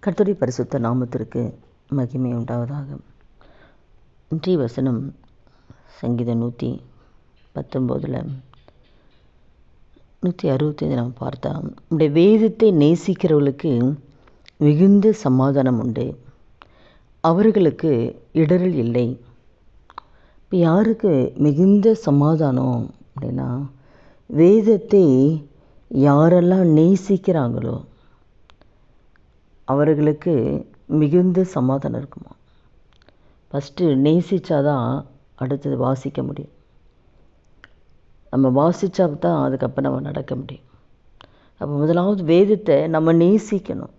கர்த்தருடைய பரிசுத்த நாமத்திற்கு மகிமை உண்டாவதாக. இன்றைய வசனம் சங்கீதம் 119 165 நாம் பார்த்தா, உடைய வேதத்தை நேசிக்கிறவர்களுக்கு மிகுந்த சமாதானம் உண்டு, அவர்களுக்கு இடரல் இல்லை. இப்போ யாருக்கு மிகுந்த சமாதானம் அப்படின்னா, வேதத்தை யாரெல்லாம் நேசிக்கிறாங்களோ அவர்களுக்கு மிகுந்த சமாதானம் இருக்குமா. ஃபஸ்ட்டு நேசித்தாதான் அடுத்தது வாசிக்க முடியும். நம்ம வாசித்தா தான் அதுக்கப்புறம் நம்ம நடக்க முடியும். அப்போ முதலாவது வேதத்தை நம்ம நேசிக்கணும்,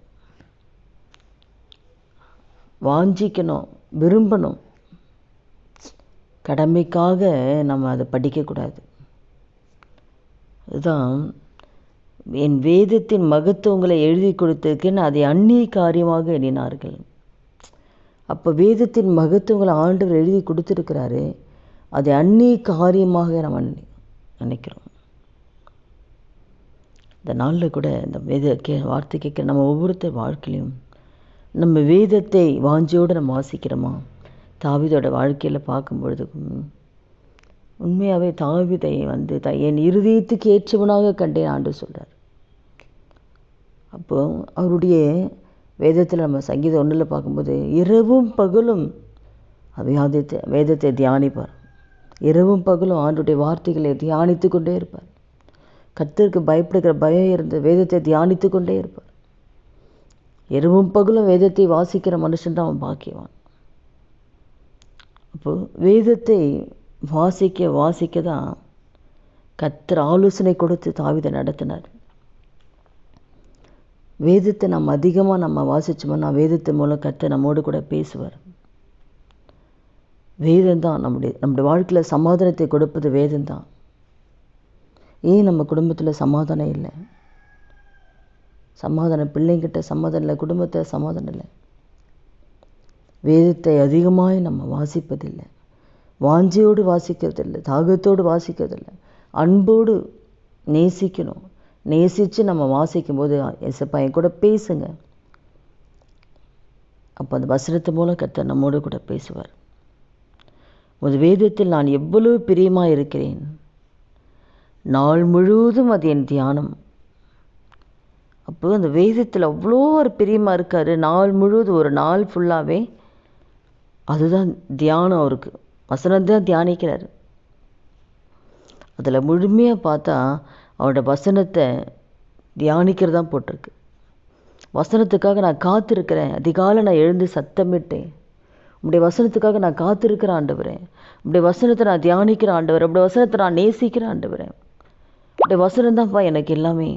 வாஞ்சிக்கணும், விரும்பணும். கடமைக்காக நம்ம அதை படிக்கக்கூடாது. அதுதான் என் வேதத்தின் மகத்துவங்களை எழுதி கொடுத்திருக்கேன்னு அதை அந்நிய காரியமாக எண்ணினார்கள். அப்போ வேதத்தின் மகத்துவங்களை ஆண்டவர் எழுதி கொடுத்துருக்கிறாரு, அதை அந்நிய காரியமாக நம்ம நினைக்கிறோம். இந்த நாளில் கூட இந்த வார்த்தை கேட்குற நம்ம ஒவ்வொருத்தர் வாழ்க்கையிலையும் நம்ம வேதத்தை வாஞ்சியோடு நம்ம வாசிக்கிறோமா? தாவீதோட வாழ்க்கையில் பார்க்கும்பொழுது உண்மையாகவே தாவீதை என் இருதயத்துக்கு ஏற்றவனாக கண்டேன் ஆண்டு சொல்கிறார். அப்போ அவருடைய வேதத்தில் நம்ம சங்கீதம் 1 பார்க்கும்போது இரவும் பகலும் வேதத்தை தியானிப்பார். இரவும் பகலும் ஆண்டுடைய வார்த்தைகளை தியானித்து கொண்டே இருப்பார். கர்த்தருக்கு பயப்படுகிற பயம் இருந்த வேதத்தை தியானித்து கொண்டே இருப்பார். இரவும் பகலும் வேதத்தை வாசிக்கிற மனுஷன்தான் அவன் பாக்கியவான். அப்போது வேதத்தை வாசிக்க தான் கர்த்தர் ஆலோசனை கொடுத்து தாவீதை நடத்தினார். வேதத்தை நம்ம வாசித்தோம்னா வேதத்தை மூலம் கர்த்தர் நம்மோடு கூட பேசுவார். வேதம்தான் நம்முடைய வாழ்க்கையில் சமாதானத்தை கொடுப்பது வேதம்தான். ஏன் நம்ம குடும்பத்தில் சமாதானம் இல்லை? சமாதானம் பிள்ளைங்கிட்ட சமாதானம் இல்லை, குடும்பத்தில் சமாதானம் இல்லை. வேதத்தை அதிகமாக நம்ம வாசிப்பதில்லை, வாஞ்சியோடு வாசிக்கிறதில்லை, தாகத்தோடு வாசிக்கிறதில்லை. அன்போடு நேசிக்கணும். நேசித்து நம்ம வாசிக்கும்போது ஏசப்பா என் கூட பேசுங்க. அப்போ அந்த வசனத்து மூலம் கர்த்தர் நம்மோடு கூட பேசுவார். ஒரு வேதத்தில் நான் எவ்வளவு பிரியமாக இருக்கிறேன், நாள் முழுவதும் அது என் தியானம். அப்போ அந்த வேதத்தில் அவ்வளோ ஒரு பிரியமாக இருக்கார். நாள் முழுவதும் ஒரு நாள் ஃபுல்லாகவே அதுதான் தியானம். அவருக்கு வசனம்தான் தியானிக்கிறார். அதில் முழுமையாக பார்த்தா அவரோட வசனத்தை தியானிக்கிறதான் போட்டிருக்கு. வசனத்துக்காக நான் காத்திருக்கிறேன். அதிகாலை நான் எழுந்து சத்தமிட்டேன், உங்களுடைய வசனத்துக்காக நான் காத்திருக்கிறேன் ஆண்டவரே, உங்களுடைய வசனத்தை நான் தியானிக்கிறேன் ஆண்டவரே, உங்களுடைய வசனத்தை நான் நேசிக்கிறேன் ஆண்டவரே. உங்களுடைய வசனம் தான்ப்பா எனக்கு எல்லாமே.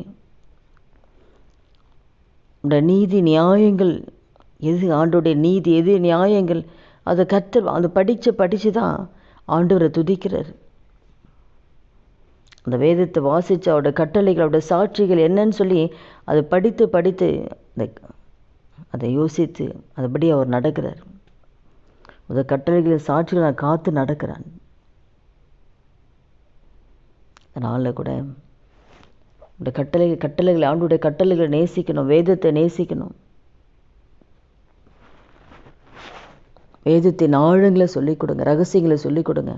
உங்களுடைய நீதி நியாயங்கள் எது, ஆண்டோடைய நீதி எது, நியாயங்கள் அதை கர்த்தர் அதை படித்து தான் ஆண்டவரை துதிக்கிறார். அந்த வேதத்தை வாசித்து அவரோட கட்டளைகள், அவரோட சாட்சிகள் என்னன்னு சொல்லி அதை படித்து அதை யோசித்து அதுபடி அவர் நடக்கிறார். அந்த கட்டளைகளின் சாட்சிகளை நான் காத்து நடக்கிறான். அதனால் கூட இந்த கட்டளைகள் ஆண்டுடைய கட்டளைகளை நேசிக்கணும், வேதத்தை நேசிக்கணும். வேதத்தின் ஆழங்களை சொல்லிக் கொடுங்க, ரகசியங்களை சொல்லிக் கொடுங்க.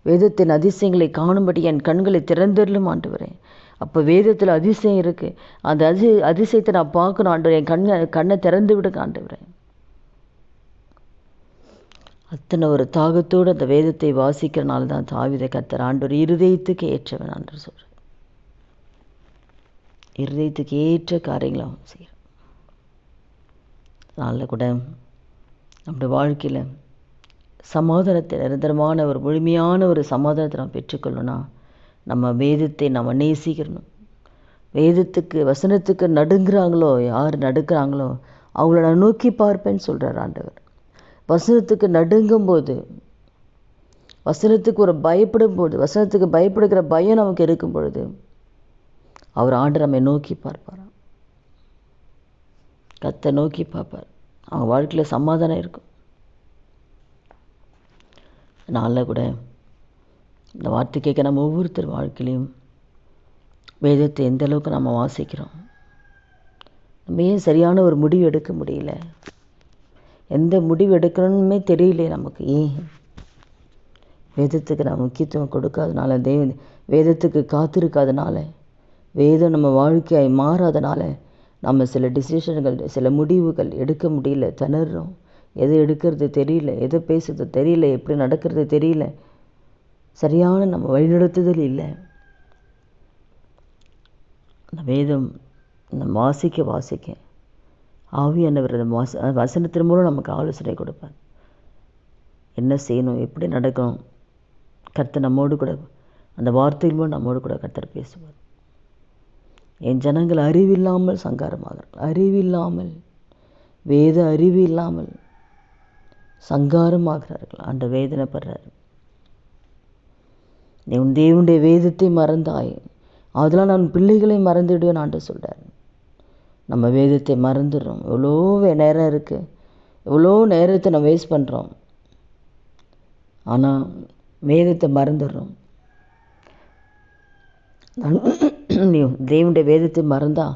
வேதத்தின் அதிசயங்களை காணும்படி என் கண்களை திறந்தருளும் ஆண்டவரே. அப்போ வேதத்தில் அதிசயம் இருக்குது, அந்த அதிசயத்தை நான் பார்க்கணும் ஆண்டவரே. என் கண்ணை திறந்து விடுங்க ஆண்டவரே. அத்தனை ஒரு தாகத்தோடு அந்த வேதத்தை வாசிக்கிறனால தான் தாவீதை கர்த்தர் ஆண்டவர் இருதயத்துக்கு ஏற்றவன் ஆண்டு சொல்கிறார். இருதயத்துக்கு ஏற்ற காரியங்களை அவன் செய்கிறான். அதனால் கூட நம்முடைய வாழ்க்கையில் சமாதானத்தை, நிரந்தரமான ஒரு முழுமையான ஒரு சமாதானத்தை நாம் பெற்றுக்கொள்ளணும்னா நம்ம வேதத்தை நம்ம நேசிக்கணும். வேதத்துக்கு வசனத்துக்கு நடுங்கிறாங்களோ, யார் நடுக்கிறாங்களோ அவங்கள நான் நோக்கி பார்ப்பேன்னு சொல்கிறார் ஆண்டவர். வசனத்துக்கு நடுங்கும்போது, வசனத்துக்கு ஒரு பயப்படும் போது, வசனத்துக்கு பயப்படுகிற பயம் நமக்கு இருக்கும் பொழுது அவர் ஆண்டு நம்மை நோக்கி பார்ப்பார், கர்த்தர் நோக்கி பார்ப்பார். அவங்க வாழ்க்கையில் சமாதானம் இருக்கும். நாளில் கூட இந்த வார்த்தை கேட்க நம்ம ஒவ்வொருத்தர் வாழ்க்கையிலையும் வேதத்தை எந்த அளவுக்கு நம்ம வாசிக்கிறோம், நம்ம ஏன் சரியான ஒரு முடிவு எடுக்க முடியல? எந்த முடிவு எடுக்கணுமே தெரியல நமக்கு. ஏன்? வேதத்துக்கு நான் முக்கியத்துவம் கொடுக்காதனால, வேதத்துக்கு காத்திருக்காதனால, வேதம் நம்ம வாழ்க்கையாய் மாறாதனால நம்ம சில டிசிஷன்கள், சில முடிவுகள் எடுக்க முடியல, திணறோம். எதை எடுக்கிறது தெரியல, எதை பேசுறது தெரியல, எப்படி நடக்கிறது தெரியல, சரியான நம்ம வழிநடத்துதல் இல்லை. அந்த வேதம் நம்ம வாசிக்க ஆவியானவர் வசனத்தின் மூலம் நமக்கு ஆலோசனை கொடுப்பார். என்ன செய்யணும், எப்படி நடக்கணும், கர்த்தர் நம்மோடு கூட அந்த வார்த்தையின் மூலம் நம்மோடு கூட கர்த்தர் பேசுவார். என் ஜனங்கள் அறிவில்லாமல் சங்காரமாகிறார்கள். அறிவில்லாமல், வேத அறிவு இல்லாமல் சங்காரமாகிறார்கள். அந்த வேதனைப்படுறாரு. நீ உன் தேவனுடைய வேதத்தை மறந்தாய், அதெல்லாம் நான் பிள்ளைகளை மறந்துடுவேன் ஆண்டு சொல்கிறார். நம்ம வேதத்தை மறந்துடுறோம். எவ்வளோ நேரம் இருக்குது, எவ்வளோ நேரத்தை நம்ம வேஸ்ட் பண்ணுறோம். ஆனால் வேதத்தை மறந்துடுறோம். நீ தேவனுடைய வேதத்தை மறந்தா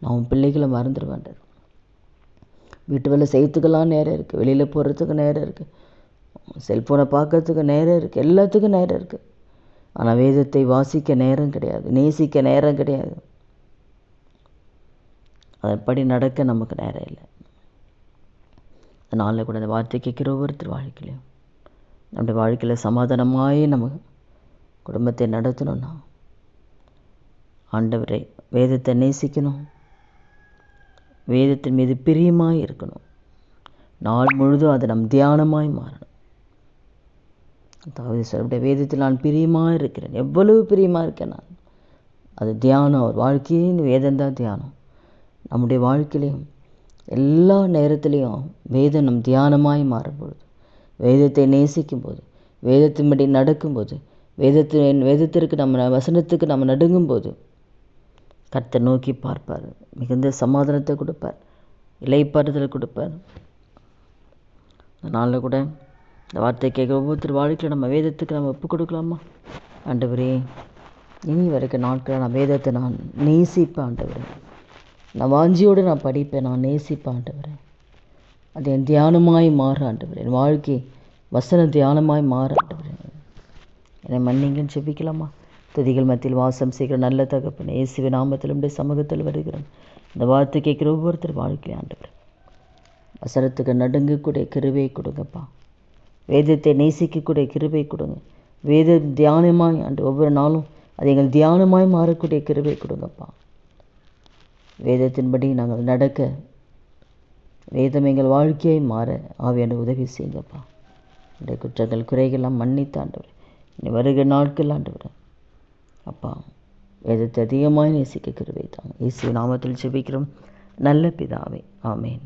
நான் உன் பிள்ளைகளை மறந்துடுவேன்டார். வீட்டு வேலை செய்யறதுக்கெல்லாம் நேரம் இருக்குது, வெளியில் போகிறதுக்கு நேரம் இருக்குது, செல்ஃபோனை பார்க்கறதுக்கு நேரம் இருக்குது, எல்லாத்துக்கும் நேரம் இருக்குது. ஆனால் வேதத்தை வாசிக்க நேரம் கிடையாது, நேசிக்க நேரம் கிடையாது, அதன்படி நடக்க நமக்கு நேரம் இல்லை. அதனால் கூட அந்த வார்த்தை கேட்குற ஒவ்வொருத்தர் வாழ்க்கையிலையும், நம்முடைய வாழ்க்கையில் சமாதானமாய் நம்ம குடும்பத்தை நடத்தணும்னா ஆண்டவரை வேதத்தை நேசிக்கணும், வேதத்தின் மீது பிரியமாய் இருக்கணும், நாள் முழுதும் அது நம் தியானமாய் மாறணும். அதாவது சொல்லுடைய வேதத்தில் நான் பிரியமாக இருக்கிறேன், எவ்வளவு பிரியமாக இருக்கேன் நான். அது தியானம், ஒரு வேதம் வேதம்தான் தியானம். நம்முடைய வாழ்க்கையிலையும் எல்லா நேரத்துலேயும் வேதம் நம் தியானமாய் மாறும்பொழுது, வேதத்தை நேசிக்கும்போது, வேதத்தின்படி நடக்கும்போது, வேதத்திற்கு நம்ம வசனத்துக்கு நம்ம நடுங்கும்போது கர்த்தர் நோக்கி பார்ப்பார், மிகுந்த சமாதானத்தை கொடுப்பார், இளைப்பாறுதலை கொடுப்பார். அதனால் கூட இந்த வார்த்தை கேட்க ஒவ்வொருத்தர் வாழ்க்கையில் நம்ம வேதத்துக்கு நம்ம ஒப்பு கொடுக்கலாமா? ஆண்டவரே, இனி வரைக்கும் நாட்கள் நான் வேதத்தை நான் நேசிப்பேன் ஆண்டவரே, நான் வாஞ்சியோடு நான் படிப்பேன், நான் நேசிப்பேன் ஆண்டவரே. அது என் தியானமாய் மாற ஆண்டவரே, என் வாழ்க்கை வசன தியானமாய் மாற ஆண்டவரே. என்னை மன்னிங்கன்னு செபிக்கலாமா? துதிகள் மத்தியில் வாசம் செய்கிற நல்ல தகப்பனே, இயேசுவின் நாமத்தில் உடைய சமூகத்தில் வருகிறோம். இந்த வார்த்தை கேட்குற ஒவ்வொருத்தர் வாழ்க்கை ஆண்டவர் வசனத்துக்கு நடுங்கக்கூடிய கிருபை கொடுங்கப்பா. வேதத்தை நேசிக்கக்கூடிய கிருபை கொடுங்க. வேத தியானமாய் ஆண்டு ஒவ்வொரு நாளும் அது எங்கள் தியானமாய் மாறக்கூடிய கிருபை கொடுங்கப்பா. வேதத்தின்படி நாங்கள் நடக்க, வேதம் எங்கள் வாழ்க்கையை மாற ஆவியான உதவி செய்யுங்கப்பா. என்னுடைய குற்றங்கள் குறைகள்லாம் மன்னித்தாண்டவர். இனி வருகிற நாட்கள் ஆண்டவர் அப்பா, வேதத்தை அதிகமாக நேசிக்க கிருபை தாங்க. இயேசு நாமத்தில் ஜெபிக்கிறோம் நல்ல பிதாவே, ஆமேன்.